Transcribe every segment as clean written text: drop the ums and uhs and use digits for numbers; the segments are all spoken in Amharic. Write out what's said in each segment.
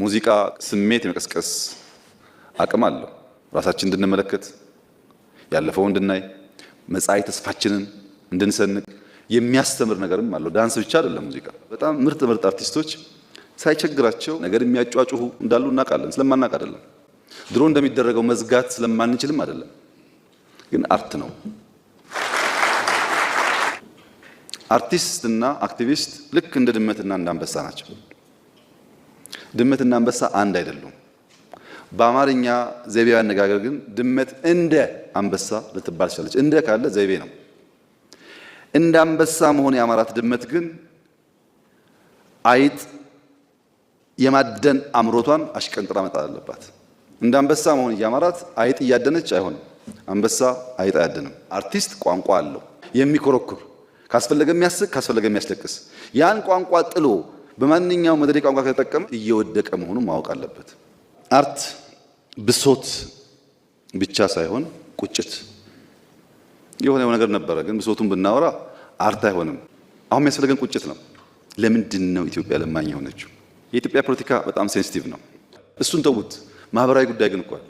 ሙዚቃ ስሜት የመቀስቀስ አቅም አለው። ራሳችን እንድንመለከት ያለፈው እንድናይ መጻኢ ተስፋችንን እንድንሰንቅ የሚያስተምር ነገርም አለው። ዳንስ ብቻ አይደለም ሙዚቃ። በጣም ምርጥ አርቲስቶች ሳይቸግራቸው ነገር የሚያጫጩሁ እንዳሉ እናውቃለን። ስለማናውቅ አይደለም። ድሮ እንደሚደረገው መዝጋት ስለማንችልም አይደለም። ግን አርት ነው። አርቲስት እና አክቲቪስት ልክ እንደ ድመትና እንደ አንበሳ ናቸው። ድመትና አንበሳ አንድ አይደሉም። በአማርኛ ዘይቤያዊ አነጋገር ግን ድመት እንደ አንበሳ ልትባል ትችላለች። እንደ ካለ ዘይቤ ነው። እንደ አንበሳ መሆን ያማራት ድመት ግን አይጥ የማደን አምሮቷን አሽቀንጥራ መጣል አለባት። እንደ አንበሳ መሆን ያማራት አይጥ እያደነች አይሆንም። አንበሳ አይጥ አያድንም። አርቲስት ቋንቋ አለው የሚኮረኩር ካስፈለገ የሚያስቅ ካስፈለገ የሚያስለቅስ ያን ቋንቋ ጥሎ በማንኛውም መድረክ ቋንቋ ከተጠቀመ እየወደቀ መሆኑን ማወቅ አለበት። አርት ብሶት ብቻ ሳይሆን ቁጭት የሆነ ነገር ነበረ፣ ግን ብሶቱን ብናወራ አርት አይሆንም። አሁን የሚያስፈልገን ቁጭት ነው። ለምንድን ነው ኢትዮጵያ ለማኝ የሆነችው? የኢትዮጵያ ፖለቲካ በጣም ሴንሲቲቭ ነው። እሱን ተውት። ማህበራዊ ጉዳይ ግን እኮ አለ።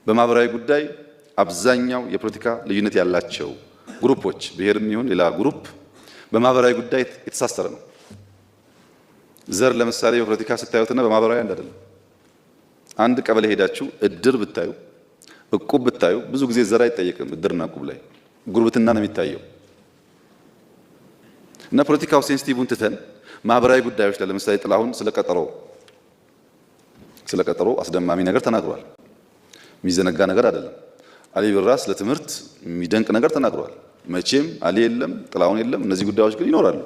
በማህበራዊ ጉዳይ አብዛኛው የፖለቲካ ልዩነት ያላቸው ግሩፖች ብሔርም ይሁን ሌላ ግሩፕ በማህበራዊ ጉዳይ የተሳሰረ ነው። ዘር ለምሳሌ በፖለቲካ ስታዩትና በማህበራዊ አንድ አይደለም። አንድ ቀበሌ ሄዳችሁ እድር ብታዩ እቁብ ብታዩ ብዙ ጊዜ ዘር አይጠየቅም። እድርና እቁብ ላይ ጉርብትና ነው የሚታየው። እና ፖለቲካው ሴንሲቲቭን ትተን ማህበራዊ ጉዳዮች ላይ ለምሳሌ ጥላሁን ስለቀጠሮ አስደማሚ ነገር ተናግሯል። የሚዘነጋ ነገር አይደለም። አሊ ብራ ስለ ትምህርት የሚደንቅ ነገር ተናግሯል። መቼም አሊ የለም ጥላሁን የለም፣ እነዚህ ጉዳዮች ግን ይኖራሉ።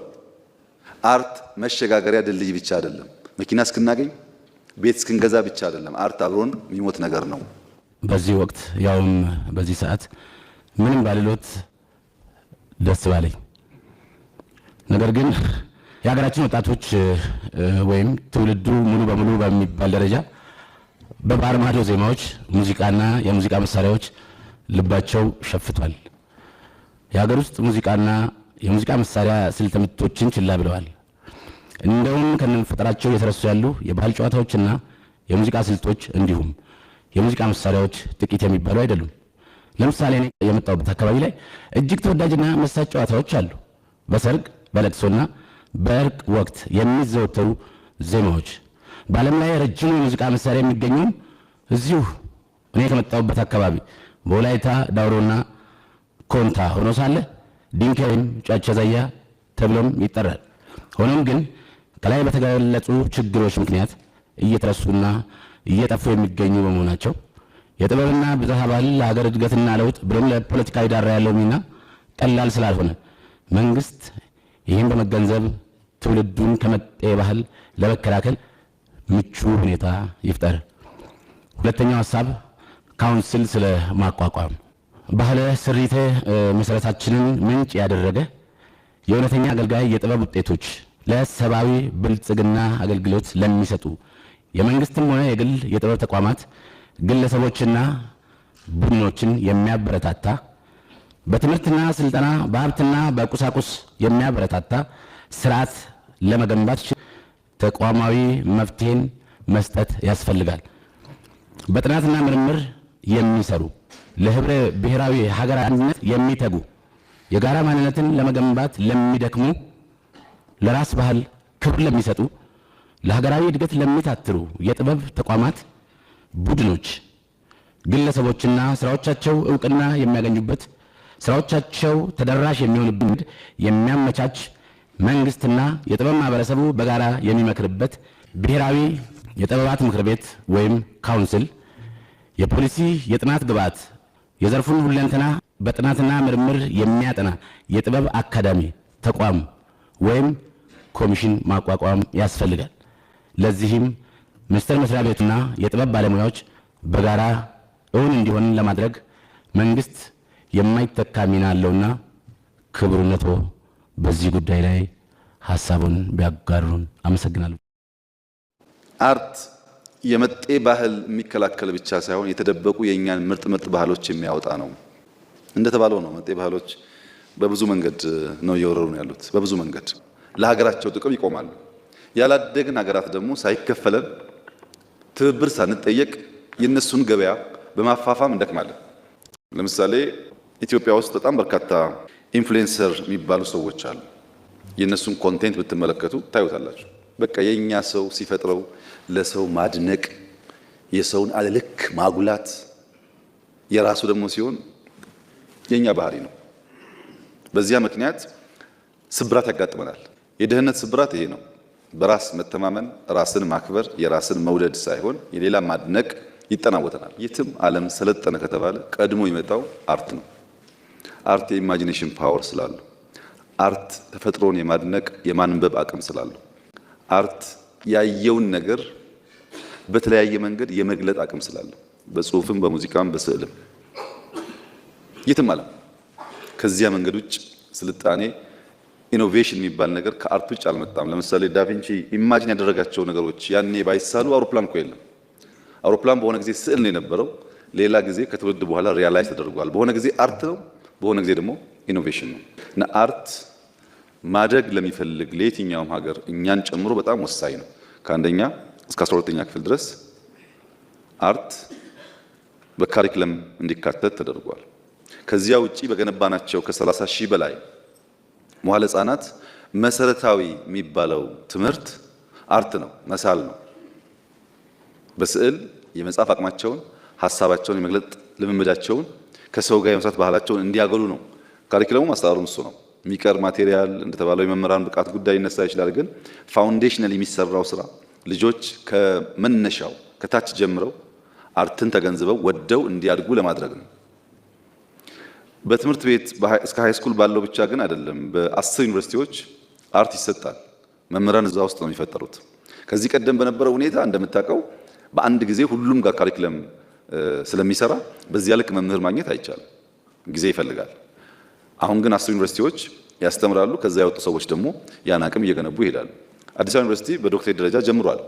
አርት መሸጋገሪያ ድልድይ ብቻ አይደለም። መኪና እስክናገኝ ቤት እስክንገዛ ብቻ አይደለም። አርት አብሮን የሚሞት ነገር ነው። በዚህ ወቅት ያውም በዚህ ሰዓት ምንም ባልሎት ደስ ባለኝ። ነገር ግን የሀገራችን ወጣቶች ወይም ትውልዱ ሙሉ በሙሉ በሚባል ደረጃ በባህር ማዶ ዜማዎች፣ ሙዚቃና የሙዚቃ መሳሪያዎች ልባቸው ሸፍቷል። የሀገር ውስጥ ሙዚቃና የሙዚቃ መሳሪያ ስልት ምቶችን ችላ ብለዋል። እንደውም ከነፈጠራቸው የተረሱ ያሉ የባህል ጨዋታዎችና የሙዚቃ ስልቶች እንዲሁም የሙዚቃ መሳሪያዎች ጥቂት የሚባሉ አይደሉም። ለምሳሌ እኔ የመጣሁበት አካባቢ ላይ እጅግ ተወዳጅና መሳጭ ጨዋታዎች አሉ። በሰርግ በለቅሶና በእርቅ ወቅት የሚዘወተሩ ዜማዎች። በዓለም ላይ ረጅሙ የሙዚቃ መሳሪያ የሚገኘውም እዚሁ እኔ ከመጣሁበት አካባቢ በወላይታ ዳውሮና ኮንታ ሆኖ ሳለ ዲንካ ወይም ጫቻ ዛያ ተብሎም ይጠራል። ሆኖም ግን ከላይ በተገለጹ ችግሮች ምክንያት እየተረሱና እየጠፉ የሚገኙ በመሆናቸው የጥበብና ብዝሃ ባህል ለሀገር እድገትና ለውጥ ብሎም ለፖለቲካዊ ዳራ ያለው ሚና ቀላል ስላልሆነ መንግስት ይህን በመገንዘብ ትውልዱን ከመጤ ባህል ለመከላከል ምቹ ሁኔታ ይፍጠር። ሁለተኛው ሀሳብ ካውንስል ስለ ማቋቋም ባህለ ስሪተ መሰረታችንን ምንጭ ያደረገ የእውነተኛ አገልጋይ የጥበብ ውጤቶች ለሰብአዊ ብልጽግና አገልግሎት ለሚሰጡ የመንግስትም ሆነ የግል የጥበብ ተቋማት ግለሰቦችና ቡድኖችን የሚያበረታታ በትምህርትና ስልጠና በሀብትና በቁሳቁስ የሚያበረታታ ስርዓት ለመገንባት ተቋማዊ መፍትሄን መስጠት ያስፈልጋል። በጥናትና ምርምር የሚሰሩ ለህብረ ብሔራዊ ሀገር አንድነት የሚተጉ የጋራ ማንነትን ለመገንባት ለሚደክሙ ለራስ ባህል ክብር ለሚሰጡ ለሀገራዊ እድገት ለሚታትሩ የጥበብ ተቋማት፣ ቡድኖች፣ ግለሰቦችና ስራዎቻቸው እውቅና የሚያገኙበት ስራዎቻቸው ተደራሽ የሚሆንበት የሚያመቻች መንግስትና የጥበብ ማህበረሰቡ በጋራ የሚመክርበት ብሔራዊ የጥበባት ምክር ቤት ወይም ካውንስል፣ የፖሊሲ የጥናት ግብዓት የዘርፉን ሁለንተና በጥናትና ምርምር የሚያጠና የጥበብ አካዳሚ ተቋም ወይም ኮሚሽን ማቋቋም ያስፈልጋል። ለዚህም ሚኒስቴር መስሪያ ቤቱና የጥበብ ባለሙያዎች በጋራ እውን እንዲሆን ለማድረግ መንግስት የማይተካ ሚና አለውና ክቡርነቶ በዚህ ጉዳይ ላይ ሐሳቡን ቢያጋሩን አመሰግናለሁ። አርት የመጤ ባህል የሚከላከል ብቻ ሳይሆን የተደበቁ የኛን ምርጥ ባህሎች የሚያወጣ ነው። እንደተባለው ነው። መጤ ባህሎች በብዙ መንገድ ነው እየወረሩ ያሉት። በብዙ መንገድ ለሀገራቸው ጥቅም ይቆማሉ። ያላደግን ሀገራት ደግሞ ሳይከፈለን ትብብር ሳንጠየቅ የነሱን ገበያ በማፋፋም እንደክማለን። ለምሳሌ ኢትዮጵያ ውስጥ በጣም በርካታ ኢንፍሉዌንሰር የሚባሉ ሰዎች አሉ። የነሱን ኮንቴንት ብትመለከቱ ታዩታላችሁ። በቃ የኛ ሰው ሲፈጥረው ለሰው ማድነቅ፣ የሰውን አለልክ ማጉላት፣ የራሱ ደግሞ ሲሆን የኛ ባህሪ ነው። በዚያ ምክንያት ስብራት ያጋጥመናል። የድህነት ስብራት ይሄ ነው። በራስ መተማመን፣ ራስን ማክበር፣ የራስን መውደድ ሳይሆን የሌላ ማድነቅ ይጠናወተናል። የትም ዓለም ሰለጠነ ከተባለ ቀድሞ ይመጣው አርት ነው። አርት የኢማጂኔሽን ፓወር ስላለው፣ አርት ተፈጥሮን የማድነቅ የማንበብ አቅም ስላለው፣ አርት ያየውን ነገር በተለያየ መንገድ የመግለጥ አቅም ስላለው፣ በጽሁፍም በሙዚቃም በስዕልም የትም ዓለም ከዚያ መንገድ ውጭ ስልጣኔ ኢኖቬሽን የሚባል ነገር ከአርት ውጭ አልመጣም። ለምሳሌ ዳቪንቺ ኢማጂን ያደረጋቸው ነገሮች ያኔ ባይሳሉ አውሮፕላን እኮ የለም። አውሮፕላን በሆነ ጊዜ ስዕል ነው የነበረው፣ ሌላ ጊዜ ከትውልድ በኋላ ሪያላይዝ ተደርጓል። በሆነ ጊዜ አርት ነው፣ በሆነ ጊዜ ደግሞ ኢኖቬሽን ነው። እና አርት ማደግ ለሚፈልግ ለየትኛውም ሀገር እኛን ጨምሮ በጣም ወሳኝ ነው። ከአንደኛ እስከ 12ኛ ክፍል ድረስ አርት በካሪክለም እንዲካተት ተደርጓል። ከዚያ ውጪ በገነባናቸው ከ30 ሺህ በላይ መዋዕለ ሕፃናት መሰረታዊ የሚባለው ትምህርት አርት ነው፣ መሳል ነው። በስዕል የመጻፍ አቅማቸውን፣ ሀሳባቸውን የመግለጥ ልምምዳቸውን፣ ከሰው ጋር የመስራት ባህላቸውን እንዲያገሉ ነው። ካሪክለሙ ማስተማሩም እሱ ነው። የሚቀር ማቴሪያል እንደተባለው የመምህራን ብቃት ጉዳይ ይነሳ ይችላል። ግን ፋውንዴሽናል የሚሰራው ስራ ልጆች ከመነሻው ከታች ጀምረው አርትን ተገንዝበው ወደው እንዲያድጉ ለማድረግ ነው። በትምህርት ቤት እስከ ሃይ ስኩል ባለው ብቻ ግን አይደለም። በ10 ዩኒቨርሲቲዎች አርት ይሰጣል። መምህራን እዛ ውስጥ ነው የሚፈጠሩት። ከዚህ ቀደም በነበረው ሁኔታ እንደምታውቀው በአንድ ጊዜ ሁሉም ጋር ካሪክለም ስለሚሰራ በዚያ ልክ መምህር ማግኘት አይቻልም፣ ጊዜ ይፈልጋል። አሁን ግን 10 ዩኒቨርሲቲዎች ያስተምራሉ። ከዛ ያወጡ ሰዎች ደግሞ ያን አቅም እየገነቡ ይሄዳሉ። አዲስ አበባ ዩኒቨርሲቲ በዶክትሬት ደረጃ ጀምሯል።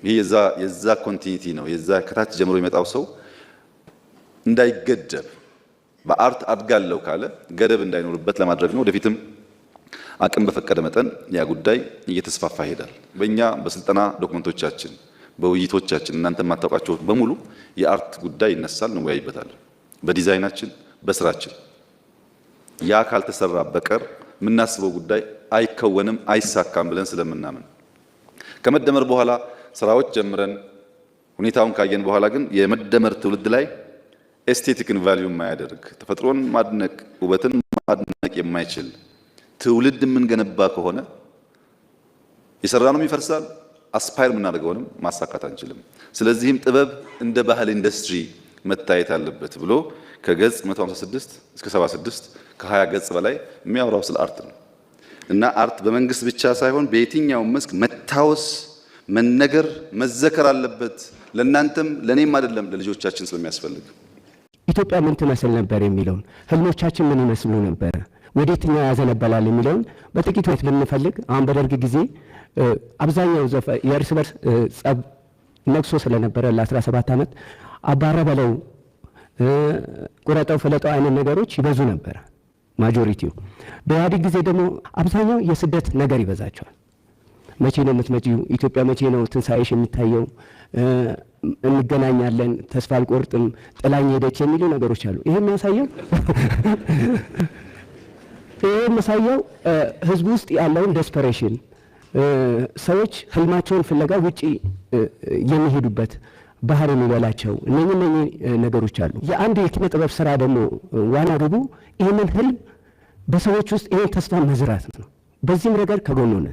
ይሄ የዛ ኮንቲኒቲ ነው። የዛ ከታች ጀምሮ የሚመጣው ሰው እንዳይገደብ በአርት አድጋለሁ ካለ ገደብ እንዳይኖርበት ለማድረግ ነው። ወደፊትም አቅም በፈቀደ መጠን ያ ጉዳይ እየተስፋፋ ይሄዳል። በእኛ በስልጠና ዶክመንቶቻችን፣ በውይይቶቻችን እናንተ የማታውቃቸው በሙሉ የአርት ጉዳይ ይነሳል፣ እንወያይበታለን። በዲዛይናችን፣ በስራችን ያ ካልተሰራ በቀር የምናስበው ጉዳይ አይከወንም፣ አይሳካም ብለን ስለምናምን ከመደመር በኋላ ስራዎች ጀምረን ሁኔታውን ካየን በኋላ ግን የመደመር ትውልድ ላይ ኤስቴቲክን ቫልዩ የማያደርግ ተፈጥሮን ማድነቅ ውበትን ማድነቅ የማይችል ትውልድ የምንገነባ ከሆነ የሰራነውም ይፈርሳል፣ አስፓየር የምናደርገውንም ማሳካት አንችልም። ስለዚህም ጥበብ እንደ ባህል ኢንዱስትሪ መታየት አለበት ብሎ ከገጽ 156 እስከ 76 ከ20 ገጽ በላይ የሚያወራው ስለ አርት ነው። እና አርት በመንግስት ብቻ ሳይሆን በየትኛውም መስክ መታወስ፣ መነገር፣ መዘከር አለበት። ለእናንተም ለእኔም አይደለም ለልጆቻችን ስለሚያስፈልግ ኢትዮጵያ ምን ትመስል ነበር የሚለውን ህልሞቻችን ምን ይመስሉ ነበር፣ ወዴትኛው ያዘነበላል የሚለውን በጥቂቱ ብንፈልግ አሁን በደርግ ጊዜ አብዛኛው የእርስ በርስ ጸብ ነግሶ ስለነበረ ለ17 ዓመት አባረ በለው ቁረጠው ፍለጠው አይነት ነገሮች ይበዙ ነበር ማጆሪቲው። በኢህአዴግ ጊዜ ደግሞ አብዛኛው የስደት ነገር ይበዛቸዋል። መቼ ነው የምትመጪው? ኢትዮጵያ መቼ ነው ትንሳኤሽ የሚታየው? እንገናኛለን፣ ተስፋ አልቆርጥም፣ ጥላኝ ሄደች የሚሉ ነገሮች አሉ። ይሄ የሚያሳየው ህዝቡ ውስጥ ያለውን ዴስፐሬሽን፣ ሰዎች ህልማቸውን ፍለጋ ውጪ የሚሄዱበት ባህር የሚበላቸው እነኚህ ነገሮች አሉ። የአንድ የኪነ ጥበብ ስራ ደግሞ ዋና ግቡ ይህንን ህልም በሰዎች ውስጥ ይህን ተስፋ መዝራት ነው። በዚህም ረገድ ከጎኑ ነን።